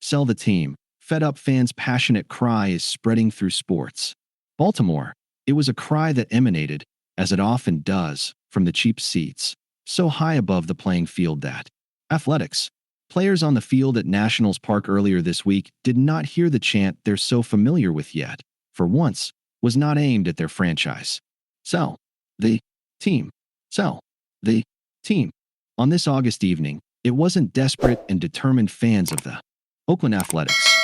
Sell the team. Fed-up fans' passionate cry is spreading through sports. Baltimore. It was a cry that emanated, as it often does, from the cheap seats, so high above the playing field that Athletics. Players on the field at Nationals Park earlier this week did not hear the chant they're so familiar with yet. For once, was not aimed at their franchise. Sell the team. Sell the team. On this August evening, it wasn't desperate and determined fans of the Oakland Athletics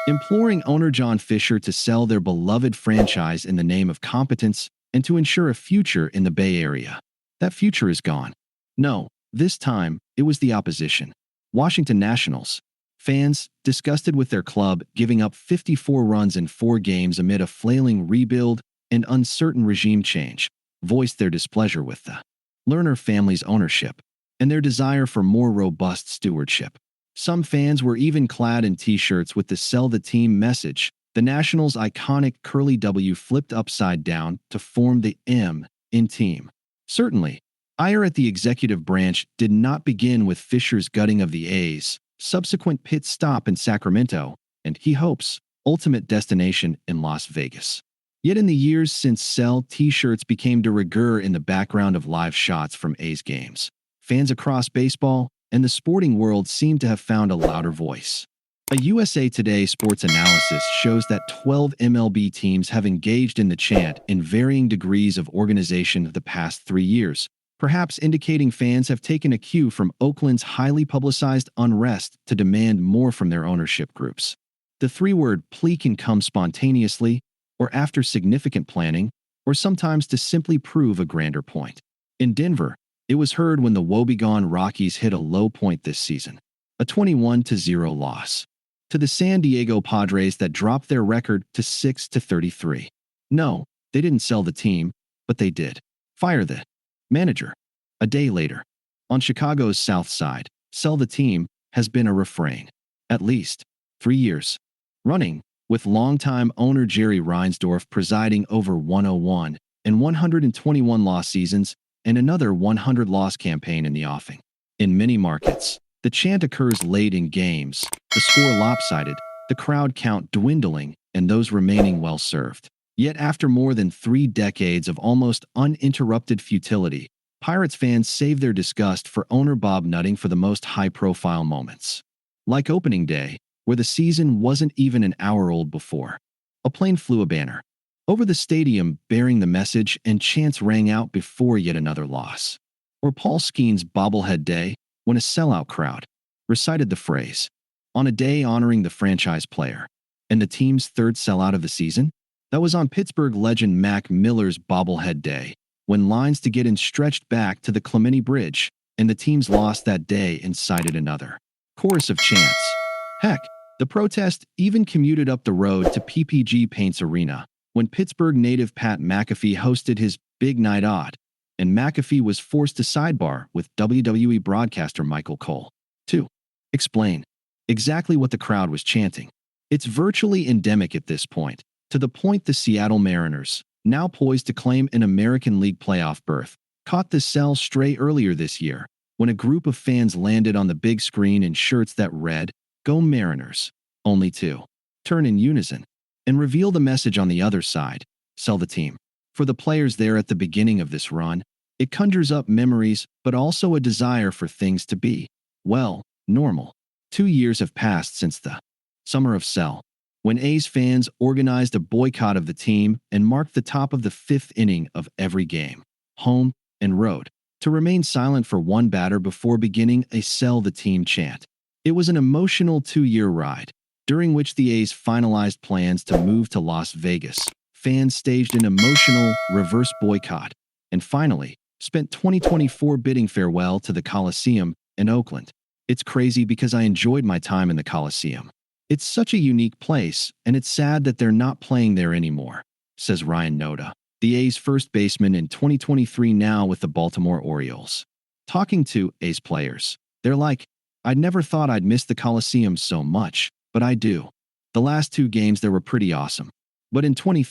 imploring owner John Fisher to sell their beloved franchise in the name of competence and to ensure a future in the Bay Area. That future is gone. No, this time, it was the opposition. Washington Nationals. Fans, disgusted with their club giving up 54 runs in 4 games amid a flailing rebuild and uncertain regime change, voiced their displeasure with the Lerner family's ownership and their desire for more robust stewardship. Some fans were even clad in t-shirts with the "Sell the Team" message, the Nationals' iconic curly W flipped upside down to form the M in team. Certainly, ire at the executive branch did not begin with Fisher's gutting of the A's subsequent pit stop in Sacramento, and he hopes ultimate destination in Las Vegas. Yet in the years since Sell t-shirts became de rigueur in the background of live shots from A's games, fans across baseball and the sporting world seem to have found a louder voice. A USA Today sports analysis shows that 12 MLB teams have engaged in the chant in varying degrees of organization the past 3 years, perhaps indicating fans have taken a cue from Oakland's highly publicized unrest to demand more from their ownership groups. The 3-word plea can come spontaneously, or after significant planning, or sometimes to simply prove a grander point. In Denver, it was heard when the woebegone Rockies hit a low point this season, a 21-0 loss to the San Diego Padres that dropped their record to 6-33. No, they didn't sell the team, but they did fire the manager. A day later, on Chicago's South Side, sell the team has been a refrain, at least 3 years running, with longtime owner Jerry Reinsdorf presiding over 101 and 121 loss seasons and another 100-loss campaign in the offing. In many markets, the chant occurs late in games, the score lopsided, the crowd count dwindling, and those remaining well-served. Yet after more than 3 decades of almost uninterrupted futility, Pirates fans save their disgust for owner Bob Nutting for the most high-profile moments. Like opening day, where the season wasn't even an hour old before. A plane flew a banner over the stadium bearing the message and chants rang out before yet another loss. Or Paul Skeen's bobblehead day, when a sellout crowd recited the phrase, on a day honoring the franchise player, and the team's 3rd sellout of the season. That was on Pittsburgh legend Mac Miller's bobblehead day, when lines to get in stretched back to the Clementi Bridge, and the teams lost that day and cited another chorus of chants. Heck, the protest even commuted up the road to PPG Paints Arena, when Pittsburgh native Pat McAfee hosted his Big Night Out, and McAfee was forced to sidebar with WWE broadcaster Michael Cole to explain exactly what the crowd was chanting. It's virtually endemic at this point, to the point the Seattle Mariners, now poised to claim an American League playoff berth, caught the sell stray earlier this year, when a group of fans landed on the big screen in shirts that read, "Go Mariners," only to turn in unison and reveal the message on the other side, "Sell the team." For the players there at the beginning of this run, it conjures up memories but also a desire for things to be, well, normal. 2 years have passed since the summer of Sell, when A's fans organized a boycott of the team and marked the top of the 5th inning of every game, home and road, to remain silent for one batter before beginning a "Sell the Team" chant. It was an emotional 2-year ride, during which the A's finalized plans to move to Las Vegas, fans staged an emotional reverse boycott, and finally spent 2024 bidding farewell to the Coliseum in Oakland. It's crazy because I enjoyed my time in the Coliseum. It's such a unique place, and it's sad that they're not playing there anymore, says Ryan Noda, the A's first baseman in 2023 now with the Baltimore Orioles. Talking to A's players, they're like, "I'd never thought I'd miss the Coliseum so much, but I do. The last 2 games there were pretty awesome. But in 23,